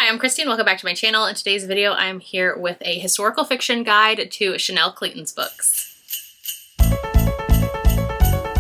Hi, I'm Christy and welcome back to my channel. In today's video, I'm here with a historical fiction guide to Chanel Cleeton's books.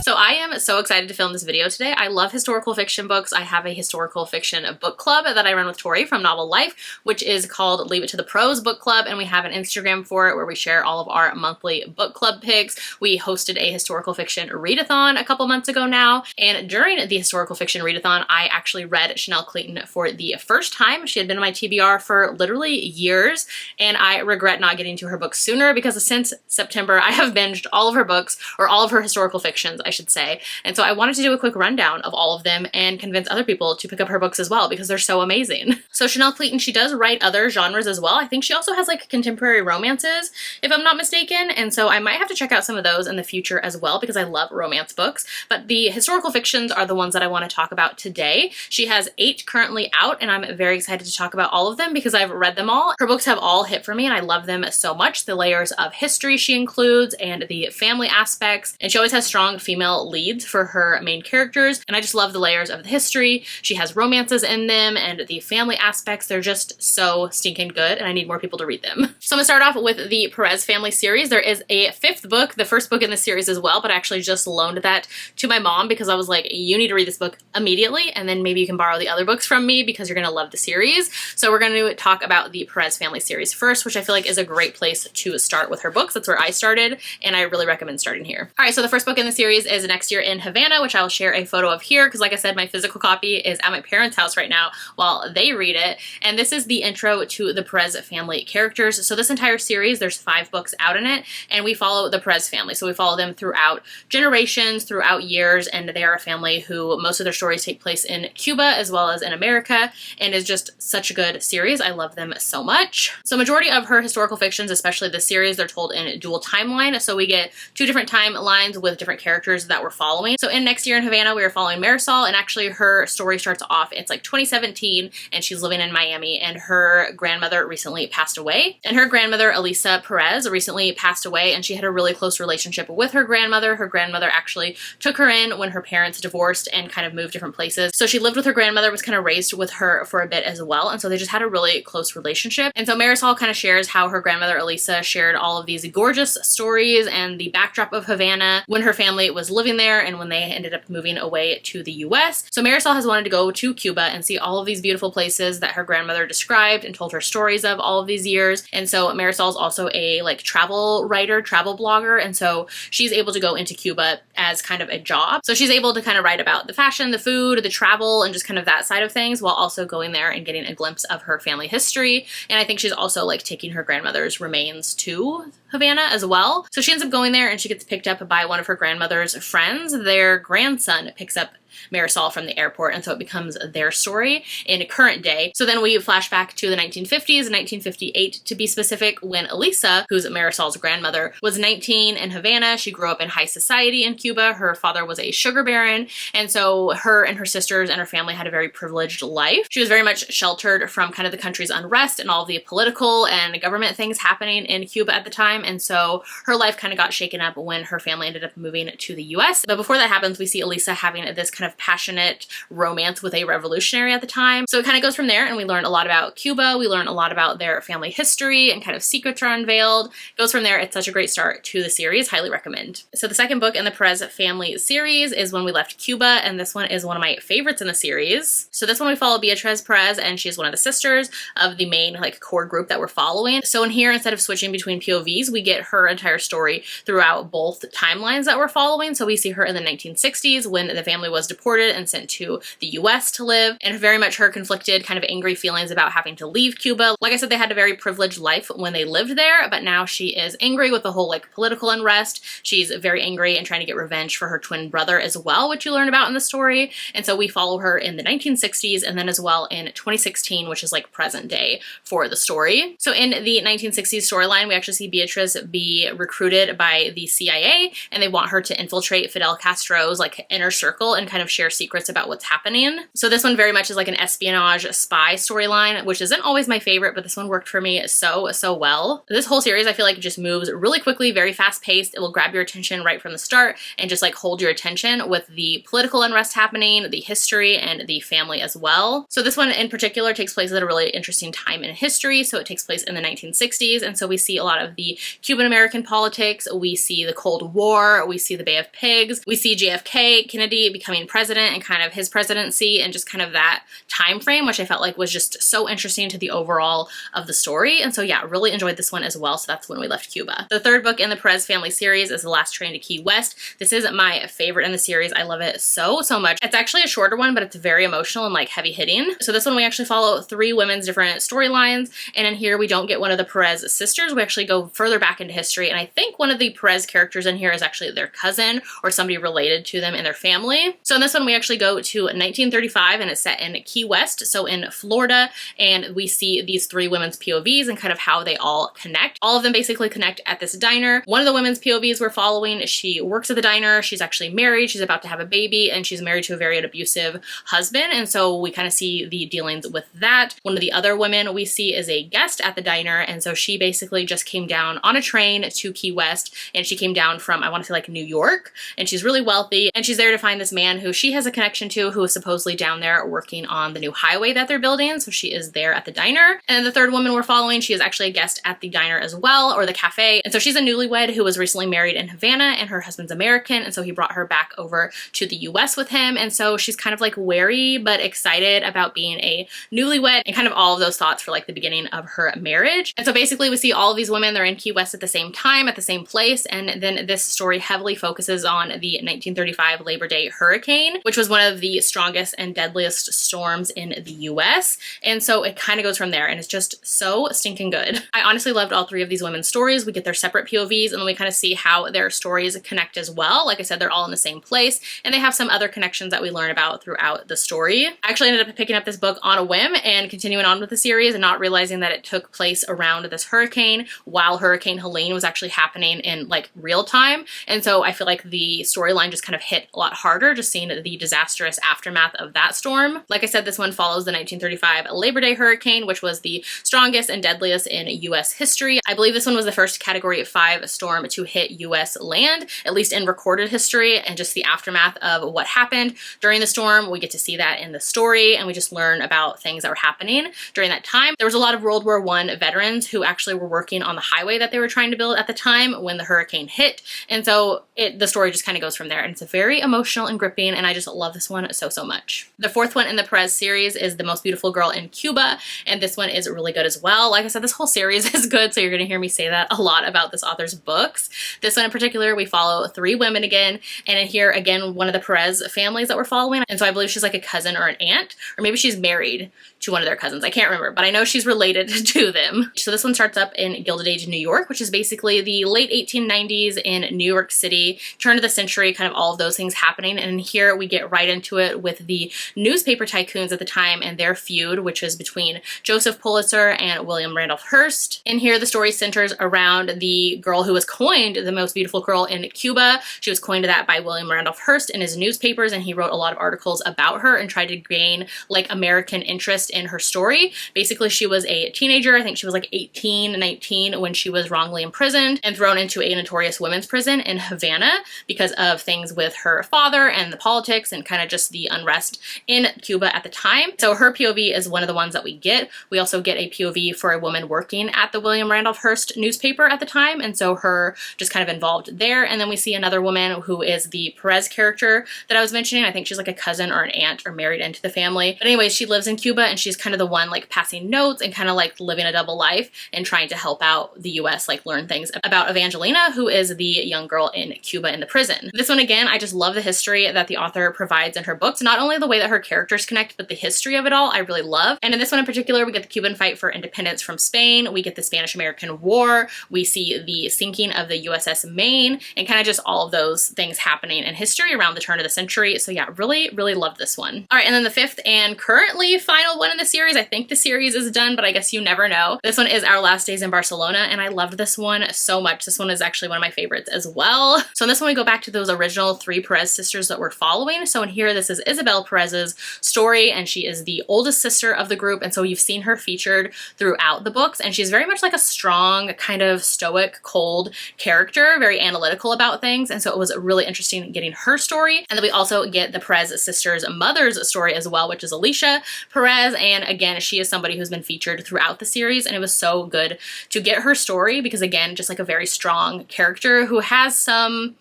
So I am so excited to film this video today. I love historical fiction books. I have a historical fiction book club that I run with Tori from Novel Life, which is called Leave It to the Pros Book Club, and we have an Instagram for it where we share all of our monthly book club picks. We hosted a historical fiction readathon a couple months ago now, and during the historical fiction readathon, I actually read Chanel Cleeton for the first time. She had been in my TBR for literally years, and I regret not getting to her books sooner because since September, I have binged all of her books, or all of her historical fictions, I should say. And so I wanted to do a quick rundown of all of them and convince other people to pick up her books as well because they're so amazing. So Chanel Cleeton, she does write other genres as well. I think she also has like contemporary romances, if I'm not mistaken. And so I might have to check out some of those in the future as well because I love romance books. But the historical fictions are the ones that I want to talk about today. She has 8 currently out, and I'm very excited to talk about all of them because I've read them all. Her books have all hit for me and I love them so much. The layers of history she includes and the family aspects. And she always has strong female leads for her main characters, and I just love the layers of the history. She has romances in them and the family aspects. They're just so stinking good, and I need more people to read them. So I'm gonna start off with the Perez family series. There is a 5th book, the first book in the series as well, but I actually just loaned that to my mom because I was like, you need to read this book immediately, and then maybe you can borrow the other books from me because you're gonna love the series. So we're gonna talk about the Perez family series first, which I feel like is a great place to start with her books. That's where I started, and I really recommend starting here. All right, so the first book in the series is Next Year in Havana, which I'll share a photo of here because like I said, my physical copy is at my parents' house right now while they read it. And this is the intro to the Perez family characters. So this entire series, there's 5 books out in it, and we follow the Perez family. So we follow them throughout generations, throughout years, and they are a family who most of their stories take place in Cuba as well as in America, and is just such a good series. I love them so much. So majority of her historical fictions, especially this series, they're told in dual timeline. So we get 2 different timelines with different characters that we're following. So in Next Year in Havana, we are following Marisol, and actually her story starts off, it's like 2017, and she's living in Miami, and her grandmother recently passed away. And her grandmother, Elisa Perez, recently passed away, and she had a really close relationship with her grandmother. Her grandmother actually took her in when her parents divorced and kind of moved different places. So she lived with her grandmother, was kind of raised with her for a bit as well, and so they just had a really close relationship. And so Marisol kind of shares how her grandmother, Elisa, shared all of these gorgeous stories and the backdrop of Havana when her family was living there and when they ended up moving away to the US. So Marisol has wanted to go to Cuba and see all of these beautiful places that her grandmother described and told her stories of all of these years. And so Marisol is also a travel writer, travel blogger, and so she's able to go into Cuba as kind of a job. So she's able to kind of write about the fashion, the food, the travel, and just kind of that side of things while also going there and getting a glimpse of her family history. And I think she's also taking her grandmother's remains to Havana as well. So she ends up going there and she gets picked up by one of her grandmother's friends. Their grandson picks up Marisol from the airport, and so it becomes their story in current day. So then we flash back to the 1950s, 1958 to be specific, when Elisa, who's Marisol's grandmother, was 19 in Havana. She grew up in high society in Cuba. Her father was a sugar baron, and so her and her sisters and her family had a very privileged life. She was very much sheltered from kind of the country's unrest and all the political and government things happening in Cuba at the time, and so her life kind of got shaken up when her family ended up moving to the US. But before that happens, we see Elisa having this kind of passionate romance with a revolutionary at the time. So it kind of goes from there, and we learn a lot about Cuba. We learn a lot about their family history and kind of secrets are unveiled. It goes from there. It's such a great start to the series. Highly recommend. So the second book in the Perez family series is When We Left Cuba, and this one is one of my favorites in the series. So this one we follow Beatriz Perez, and she's one of the sisters of the main core group that we're following. So in here, instead of switching between POVs, we get her entire story throughout both timelines that we're following. So we see her in the 1960s when the family was deported and sent to the US to live, and very much her conflicted, kind of angry feelings about having to leave Cuba. Like I said, they had a very privileged life when they lived there, but now she is angry with the whole political unrest. She's very angry and trying to get revenge for her twin brother as well, which you learn about in the story. And so we follow her in the 1960s and then as well in 2016, which is present day for the story. So in the 1960s storyline, we actually see Beatriz be recruited by the CIA, and they want her to infiltrate Fidel Castro's inner circle and kind kind of share secrets about what's happening. So this one very much is like an espionage spy storyline, which isn't always my favorite, but this one worked for me so well. This whole series I feel like just moves really quickly, very fast paced. It will grab your attention right from the start and just like hold your attention with the political unrest happening, the history, and the family as well. So this one in particular takes place at a really interesting time in history. So it takes place in the 1960s, and so we see a lot of the Cuban American politics, we see the Cold War, we see the Bay of Pigs, we see JFK, Kennedy becoming president and kind of his presidency and just kind of that time frame, which I felt like was just so interesting to the overall of the story. And so yeah, really enjoyed this one as well. So that's When We Left Cuba. The third book in the Perez family series is The Last Train to Key West. This is my favorite in the series. I love it so much. It's actually a shorter one, but it's very emotional and like heavy hitting. So this one we actually follow 3 women's different storylines, and in here we don't get one of the Perez sisters. We actually go further back into history, and I think one of the Perez characters in here is actually their cousin or somebody related to them in their family. So in this one we actually go to 1935, and it's set in Key West, so in Florida, and we see these 3 women's POVs and kind of how they all connect. All of them basically connect at this diner. One of the women's POVs we're following, she works at the diner, she's actually married, she's about to have a baby, and she's married to a very abusive husband, and so we kind of see the dealings with that. One of the other women we see is a guest at the diner, and so she basically just came down on a train to Key West, and she came down from, I want to say like New York, and she's really wealthy, and she's there to find this man who she has a connection to, who is supposedly down there working on the new highway that they're building, so she is there at the diner. And then the third woman we're following, she is actually a guest at the diner as well, or the cafe, and so she's a newlywed who was recently married in Havana, and her husband's American, and so he brought her back over to the US with him, and so she's kind of like wary but excited about being a newlywed, and kind of all of those thoughts for like the beginning of her marriage. And so basically we see all of these women, they're in Key West at the same time, at the same place, and then this story heavily focuses on the 1935 Labor Day hurricane, which was one of the strongest and deadliest storms in the US. And so it kind of goes from there, and it's just so stinking good. I honestly loved all 3 of these women's stories. We get their separate POVs, and then we kind of see how their stories connect as well. Like I said, they're all in the same place, and they have some other connections that we learn about throughout the story. I actually ended up picking up this book on a whim and continuing on with the series, and not realizing that it took place around this hurricane while Hurricane Helene was actually happening in like real time. And so I feel like the storyline just kind of hit a lot harder, just seeing the disastrous aftermath of that storm. Like I said, this one follows the 1935 Labor Day hurricane, which was the strongest and deadliest in US history. I believe this one was the first Category 5 storm to hit US land, at least in recorded history, and just the aftermath of what happened during the storm. We get to see that in the story, and we just learn about things that were happening during that time. There was a lot of World War I veterans who actually were working on the highway that they were trying to build at the time when the hurricane hit, and so the story just kind of goes from there, and it's very emotional and gripping, and I just love this one so much. The fourth one in the Perez series is The Most Beautiful Girl in Cuba, and this one is really good as well. Like I said, this whole series is good, so you're going to hear me say that a lot about this author's books. This one in particular, we follow 3 women again, and in here again, one of the Perez families that we're following, and so I believe she's like a cousin or an aunt, or maybe she's married to one of their cousins. I can't remember, but I know she's related to them. So this one starts up in Gilded Age, New York, which is basically the late 1890s in New York City, turn of the century, kind of all of those things happening. And here we get right into it with the newspaper tycoons at the time and their feud, which is between Joseph Pulitzer and William Randolph Hearst. In here, the story centers around the girl who was coined the most beautiful girl in Cuba. She was coined that by William Randolph Hearst in his newspapers, and he wrote a lot of articles about her and tried to gain like American interest in her story. Basically, she was a teenager. I think she was like 18, 19 when she was wrongly imprisoned and thrown into a notorious women's prison in Havana because of things with her father and the politics and kind of just the unrest in Cuba at the time. So her POV is one of the ones that we get. We also get a POV for a woman working at the William Randolph Hearst newspaper at the time, and so her just kind of involved there. And then we see another woman who is the Perez character that I was mentioning. I think she's like a cousin or an aunt or married into the family. But anyways, she lives in Cuba, and she's kind of the one like passing notes and kind of like living a double life and trying to help out the US, like learn things about Evangelina, who is the young girl in Cuba in the prison. This one again, I just love the history that the author provides in her books. Not only the way that her characters connect, but the history of it all I really love. And in this one in particular, we get the Cuban fight for independence from Spain. We get the Spanish-American War. We see the sinking of the USS Maine, and kind of just all of those things happening in history around the turn of the century. So yeah, really loved this one. All right, and then the fifth and currently final one in the series. I think the series is done, but I guess you never know. This one is Our Last Days in Barcelona, and I loved this one so much. This one is actually one of my favorites as well. So in this one, we go back to those original 3 Perez sisters that we're following. following. So in here, this is Isabel Perez's story, and she is the oldest sister of the group. And so you've seen her featured throughout the books, and she's very much like a strong, kind of stoic, cold character, very analytical about things. And so it was really interesting getting her story. And then we also get the Perez sisters' mother's story as well, which is Alicia Perez. And again, she is somebody who's been featured throughout the series, and it was so good to get her story because, again, just like a very strong character who has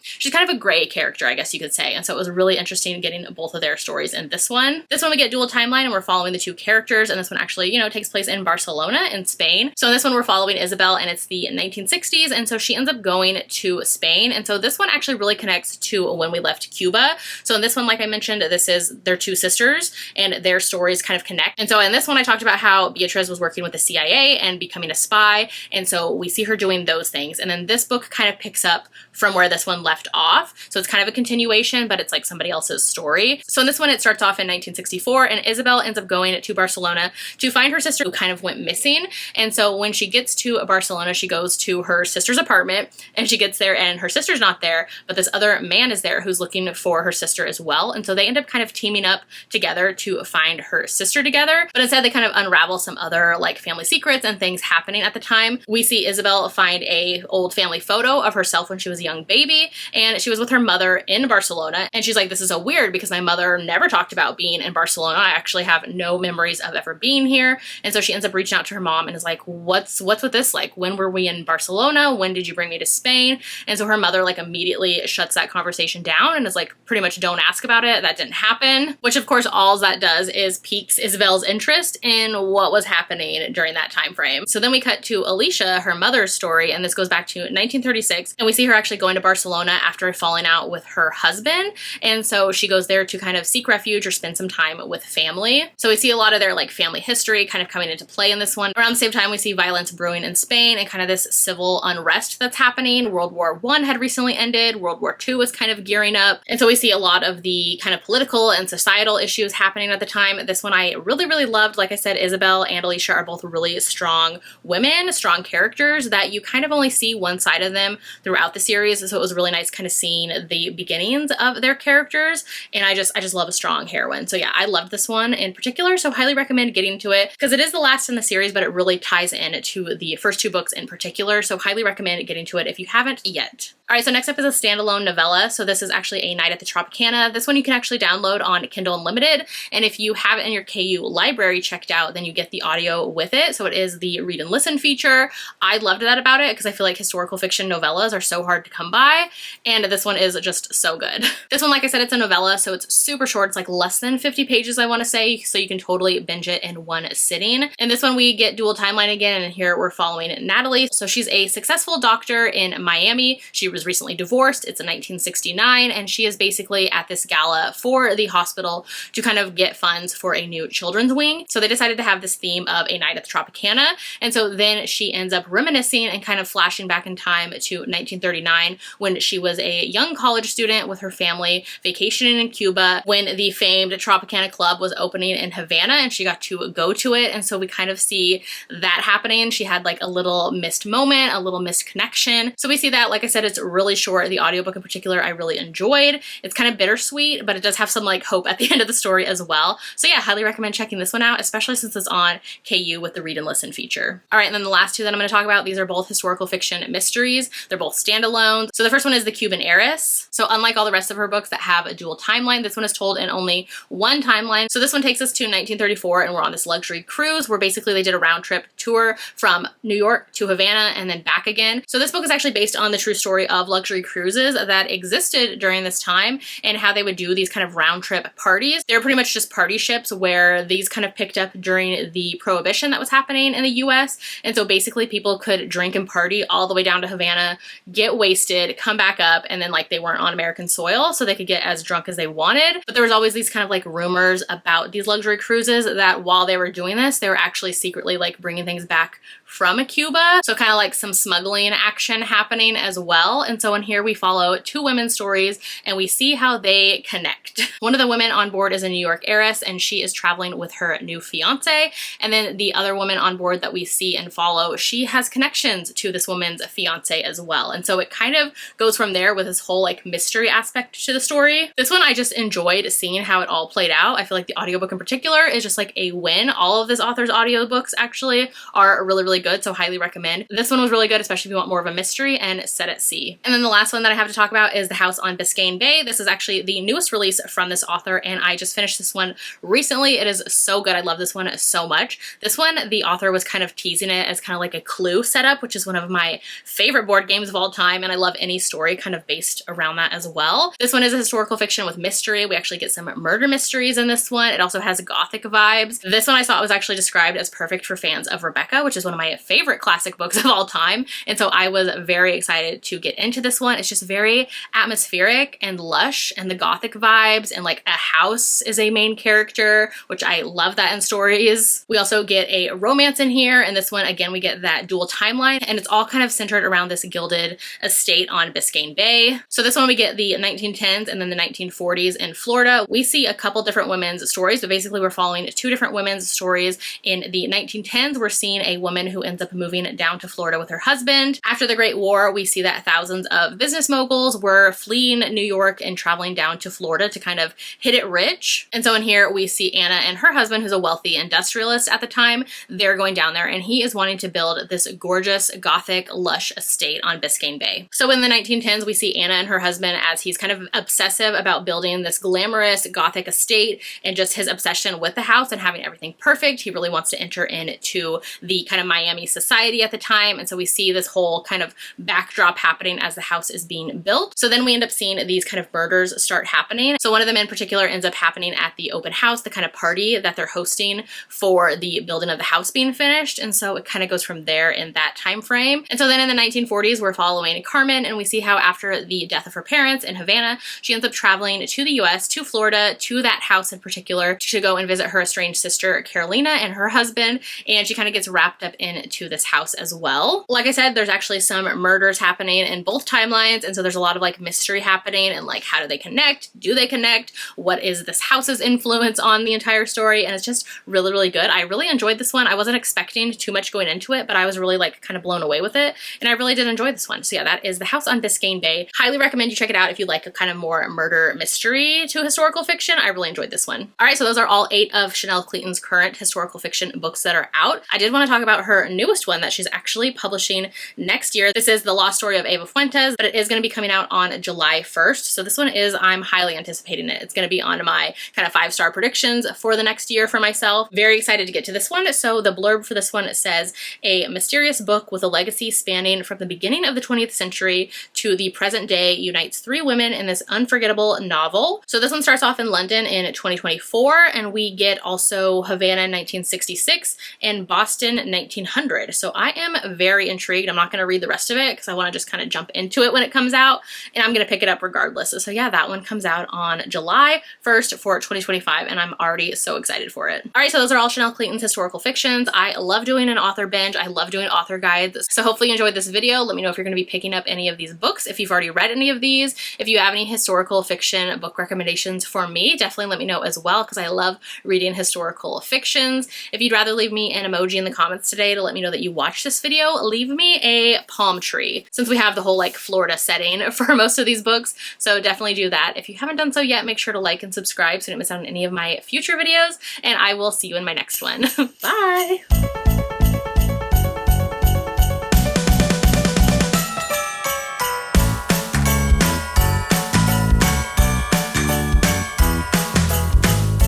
she's kind of a gray character, I guess you could say. And so it was really interesting getting both of their stories in this one. This one we get dual timeline, and we're following the two characters, and this one actually, you know, takes place in Barcelona in Spain. So in this one we're following Isabel, and it's the 1960s, and so she ends up going to Spain. And so this one actually really connects to when we left Cuba. So in this one, like I mentioned, this is their two sisters, and their stories kind of connect. And so in this one I talked about how Beatriz was working with the CIA and becoming a spy, and so we see her doing those things. And then this book kind of picks up from where this one left off. So it's kind of a continuation, but it's like somebody else's story. So in this one, it starts off in 1964, and Isabel ends up going to Barcelona to find her sister who kind of went missing. And so when she gets to Barcelona, she goes to her sister's apartment, and she gets there and her sister's not there, but this other man is there who's looking for her sister as well. And so they end up kind of teaming up together to find her sister together. But instead they kind of unravel some other like family secrets and things happening at the time. We see Isabel find a old family photo of herself when she was a young baby, and she was with her mother in Barcelona, and she's like, this is so weird because my mother never talked about being in Barcelona. I actually have no memories of ever being here. And so she ends up reaching out to her mom and is like, what's with this? Like, when were we in Barcelona? When did you bring me to Spain? And so her mother like immediately shuts that conversation down and is like, pretty much don't ask about it. That didn't happen. Which of course all that does is piques Isabel's interest in what was happening during that time frame. So then we cut to Alicia, her mother's story, and this goes back to 1936, and we see her actually going to Barcelona after falling out with her husband. And so she goes there to kind of seek refuge or spend some time with family. So we see a lot of their like family history kind of coming into play in this one. Around the same time, we see violence brewing in Spain and kind of this civil unrest that's happening. World War I had recently ended. World War II was kind of gearing up. And so we see a lot of the kind of political and societal issues happening at the time. This one I really, really loved. Like I said, Isabel and Alicia are both really strong women, strong characters that you kind of only see one side of them throughout the series. So it was really nice kind of seeing the beginnings of their characters, and I just love a strong heroine. So yeah, I loved this one in particular, so highly recommend getting to it because it is the last in the series, but it really ties in to the first two books in particular, so highly recommend getting to it if you haven't yet. Alright, so next up is a standalone novella. So this is actually A Night at the Tropicana. This one you can actually download on Kindle Unlimited, and if you have it in your KU library checked out, then you get the audio with it. So it is the read and listen feature. I loved that about it because I feel like historical fiction novellas are so hard to come by, and this one is just so good. This one, like I said, it's a novella, so it's super short. It's like less than 50 pages, I want to say, so you can totally binge it in one sitting. And this one we get dual timeline again, and here we're following Natalie. So she's a successful doctor in Miami. She was recently divorced. It's in 1969, and she is basically at this gala for the hospital to kind of get funds for a new children's wing. So they decided to have this theme of A Night at the Tropicana, and so then she ends up reminiscing and kind of flashing back in time to 1939 when she was a young college student with her family vacationing in Cuba when the famed Tropicana Club was opening in Havana, and she got to go to it. And so we kind of see that happening. She had like a little missed moment, a little missed connection. So we see that. Like I said, it's really short. The audiobook in particular I really enjoyed. It's kind of bittersweet, but it does have some like hope at the end of the story as well. So yeah, highly recommend checking this one out, especially since it's on KU with the read and listen feature. All right, and then the last two that I'm going to talk about, these are both historical fiction mysteries. They're both standalone. So the first one is The Cuban Heiress. So unlike all the rest of her books that have a dual timeline, this one is told in only one timeline. So this one takes us to 1934, and we're on this luxury cruise where basically they did a round trip tour from New York to Havana and then back again. So this book is actually based on the true story of luxury cruises that existed during this time and how they would do these kind of round trip parties. They were pretty much just party ships where these kind of picked up during the prohibition that was happening in the US. And so basically people could drink and party all the way down to Havana, get wasted, come back up, and then like they weren't on American soil, so they could get as drunk as they wanted. But there was always these kind of like rumors about these luxury cruises that while they were doing this, they were actually secretly like bringing things back from Cuba. So kind of like some smuggling action happening as well. And so in here we follow two women's stories and we see how they connect. One of the women on board is a New York heiress and she is traveling with her new fiance. And then the other woman on board that we see and follow, she has connections to this woman's fiance as well. And so it kind of goes from there with this whole like mystery aspect to the story. This one I just enjoyed seeing how it all played out. I feel like the audiobook in particular is just like a win. All of this author's audiobooks actually are really, really good, so highly recommend. This one was really good, especially if you want more of a mystery and set at sea. And then the last one that I have to talk about is The House on Biscayne Bay. This is actually the newest release from this author and I just finished this one recently. It is so good. I love this one so much. This one, the author was kind of teasing it as kind of like a Clue setup, which is one of my favorite board games of all time, and I love any story kind of based around that as well. This one is a historical fiction with mystery. We actually get some murder mysteries in this one. It also has gothic vibes. This one I thought was actually described as perfect for fans of Rebecca, which is one of my favorite classic books of all time, and so I was very excited to get into this one. It's just very atmospheric and lush, and the gothic vibes, and like a house is a main character, which I love that in stories. We also get a romance in here, and this one again we get that dual timeline, and it's all kind of centered around this gilded estate on Biscayne Bay. So this one we get the 1910s and then the 1940s in Florida. We see a couple different women's stories, but basically we're following two different women's stories. In the 1910s, we're seeing a woman who ends up moving down to Florida with her husband. After the Great War, we see that thousands of business moguls were fleeing New York and traveling down to Florida to kind of hit it rich. And so in here we see Anna and her husband, who's a wealthy industrialist at the time. They're going down there and he is wanting to build this gorgeous gothic lush estate on Biscayne Bay. So in the 1910s, we see Anna and her husband as he's kind of obsessive about building this glamorous gothic estate and just his obsession with the house and having everything perfect. He really wants to enter into the kind of Miami society at the time. And so we see this whole kind of backdrop happening as the house is being built. So then we end up seeing these kind of murders start happening. So one of them in particular ends up happening at the open house, the kind of party that they're hosting for the building of the house being finished. And so it kind of goes from there in that time frame. And so then in the 1940s, we're following Carmen, and we see how after the death of her parents in Havana, she ends up traveling to the US, to Florida, to that house in particular, to go and visit her estranged sister Carolina and her husband, and she kind of gets wrapped up into this house as well. Like I said, there's actually some murders happening in both timelines, and so there's a lot of like mystery happening and like how do they connect? Do they connect? What is this house's influence on the entire story? And it's just really, really good. I really enjoyed this one. I wasn't expecting too much going into it, but I was really like kind of blown away with it, and I really did enjoy this one. So yeah, that is The House on Biscayne Bay. Highly recommend you check it out if you like a kind of more murder mystery to historical fiction. I really enjoyed this one. All right, so those are all 8 of Chanel Cleeton's current historical fiction books that are out. I did want to talk about her newest one that she's actually publishing next year. This is The Lost Story of Eva Fuentes, but it is going to be coming out on July 1st. So this one is, I'm highly anticipating it. It's going to be on my kind of 5-star predictions for the next year for myself. Very excited to get to this one. So the blurb for this one says, a mysterious book with a legacy spanning from the beginning of the 20th century to the present day unites 3 women in this unforgettable novel. So this one starts off in London in 2024, and we get also Havana 1966 and Boston 1900. So I am very intrigued. I'm not going to read the rest of it because I want to just kind of jump into it when it comes out, and I'm going to pick it up regardless. So yeah, that one comes out on July 1st for 2025, and I'm already so excited for it. All right, so those are all Chanel Cleeton's historical fictions. I love doing an author binge. I love doing author guides. So hopefully you enjoyed this video. Let me know if you're going to be picking up any of these books, if you've already read any of these. If you have any historical fiction book recommendations for me, definitely let me know as well, because I love reading historical fictions. If you'd rather leave me an emoji in the comments today to let me know that you watched this video, leave me a palm tree, since we have the whole like Florida setting for most of these books. So definitely do that. If you haven't done so yet, make sure to like and subscribe so you don't miss out on any of my future videos, and I will see you in my next one. Bye!